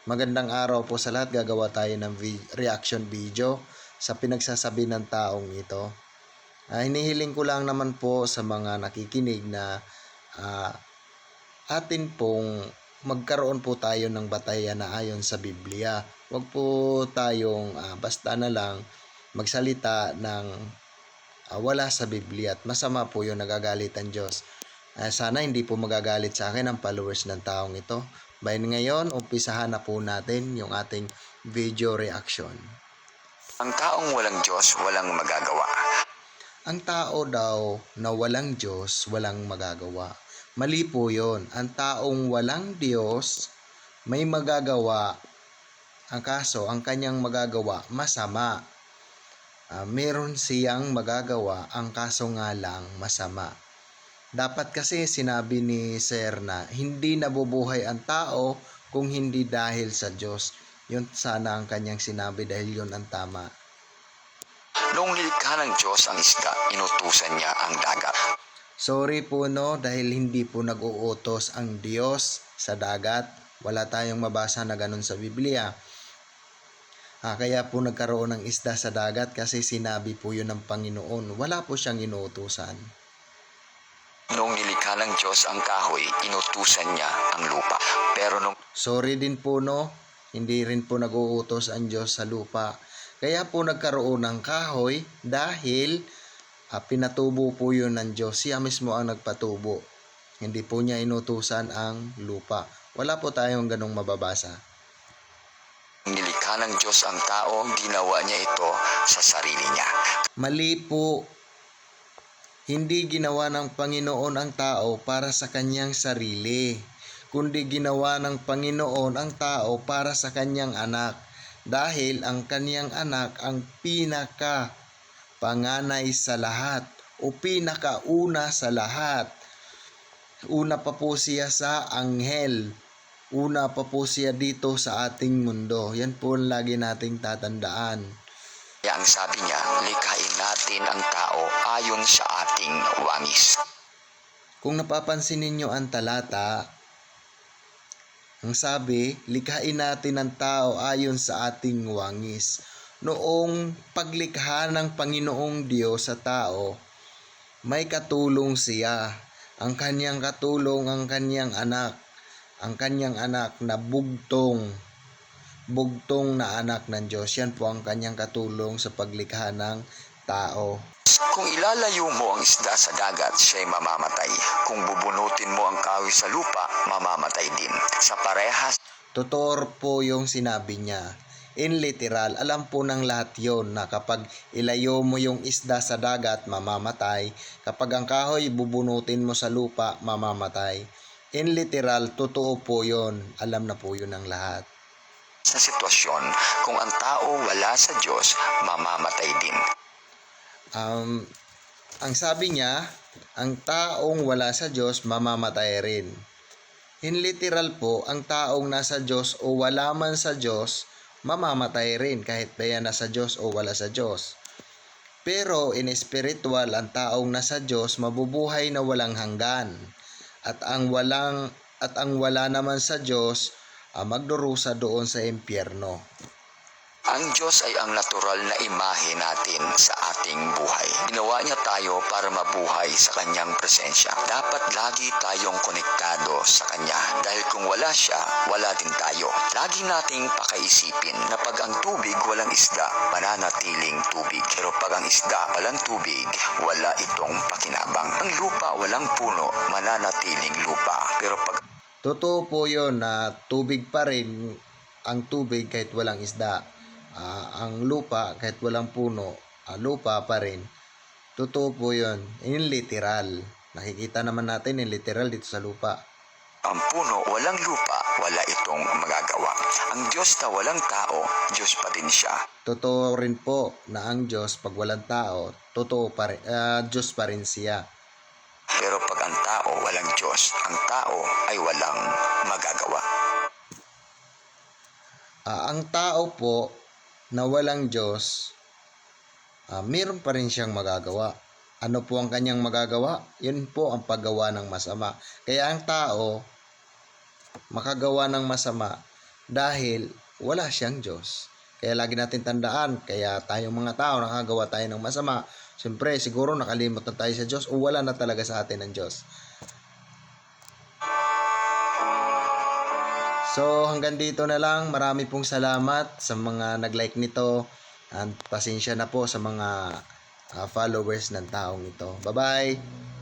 Magandang araw po sa lahat. Gagawa tayo ng reaction video sa pinagsasabi ng taong ito. Hinihiling ko lang naman po sa mga nakikinig na atin pong magkaroon po tayo ng batayan na ayon sa Biblia. Huwag po tayong basta na lang magsalita ng wala sa Biblia at masama po yung nagagalit ang Diyos. Sana hindi po magagalit sa akin ang followers ng taong ito. By ngayon, umpisahan na po natin yung ating video reaction. Ang taong walang Diyos, walang magagawa. Ang tao daw na walang Diyos, walang magagawa. Mali po yun. Ang taong walang Diyos, may magagawa. Ang kaso, ang kanyang magagawa, masama. Meron siyang magagawa, ang kaso nga lang, masama. Dapat kasi sinabi ni Sir na hindi nabubuhay ang tao kung hindi dahil sa Diyos. Yun sana ang kanyang sinabi dahil yun ang tama. Noong nilikha ng Diyos ang isda, inutusan niya ang dagat. Sorry po dahil hindi po nag-uutos ang Diyos sa dagat. Wala tayong mabasa na ganun sa Biblia. Kaya po nagkaroon ng isda sa dagat kasi sinabi po yun ng Panginoon. Wala po siyang inuutusan. Noong nilikha ng Diyos ang kahoy, inutusan niya ang lupa. Pero Sorry din po hindi rin po nag-uutos ang Diyos sa lupa. Kaya po nagkaroon ng kahoy dahil pinatubo po yun ng Diyos. Siya mismo ang nagpatubo. Hindi po niya inutusan ang lupa. Wala po tayong ganong mababasa. Nilikha ng Diyos ang tao, ginawa niya ito sa sarili niya. Mali po. Hindi ginawa ng Panginoon ang tao para sa kanyang sarili, kundi ginawa ng Panginoon ang tao para sa kanyang anak. Dahil ang kanyang anak ang panganay sa lahat o pinakauna sa lahat. Una pa po siya sa anghel. Una pa po siya dito sa ating mundo. Yan po ang lagi nating tatandaan. Kaya ang sabi niya, likhain natin ang tao ayon sa ating wangis. Kung napapansin ninyo ang talata, ang sabi, likhain natin ang tao ayon sa ating wangis. Noong paglikha ng Panginoong Diyos sa tao, may katulong siya. Ang kanyang katulong, ang kanyang anak. Ang kanyang anak na bugtong na anak ng Diyos. Yan po ang kanyang katulong sa paglikha ng tao. Kung ilalayo mo ang isda sa dagat, siya'y mamamatay. Kung bubunutin mo ang kahoy sa lupa, mamamatay din. Sa parehas, Totoo po yung sinabi niya. In literal, alam po ng lahat yon na kapag ilayo mo yung isda sa dagat, mamamatay. Kapag ang kahoy bubunutin mo sa lupa, mamamatay. In literal, totoo po yon. Alam na po yun ng lahat. sa sitwasyon, kung ang tao wala sa Diyos, mamamatay din. Ang sabi niya, ang taong wala sa Diyos, mamamatay rin. In literal po, ang taong nasa Diyos o wala man sa Diyos, mamamatay rin kahit ba yan nasa Diyos o wala sa Diyos. Pero in spiritual, ang taong nasa Diyos, mabubuhay na walang hanggan. At ang wala naman sa Diyos, magdurusa doon sa impyerno. Ang Diyos ay ang natural na imahe natin sa ating buhay. Ginawa niya tayo para mabuhay sa kanyang presensya. Dapat lagi tayong konektado sa kanya. Dahil kung wala siya, wala din tayo. Lagi nating pakaisipin na pag ang tubig walang isda, mananatiling tubig. Pero pag ang isda walang tubig, wala itong pakinabang. Ang lupa walang puno, mananatiling lupa. Pero pag Totoo po yun na tubig pa rin ang tubig kahit walang isda. Ang lupa kahit walang puno, lupa pa rin. Totoo po yun. In literal. Nakikita naman natin in literal dito sa lupa. ang puno walang lupa, wala itong magagawa. Ang Diyos na walang tao, Diyos pa din siya. Totoo rin po na ang Diyos pag walang tao, totoo pa rin, Diyos pa rin siya. Pero pag ang tao walang Diyos, ang tao ay walang magagawa. Ang tao po na walang Diyos, meron pa rin siyang magagawa. Ano po ang kanyang magagawa? Yun po ang paggawa ng masama. Kaya ang tao, makagawa ng masama, dahil wala siyang Diyos. Kaya lagi natin tandaan, kaya tayong mga tao nakagawa tayo ng masama. Siyempre, siguro nakalimot na tayo sa Diyos o wala na talaga sa atin ng Diyos. So, hanggang dito na lang. Marami pong salamat sa mga nag-like nito. At pasensya na po sa mga followers ng taong ito. Bye-bye!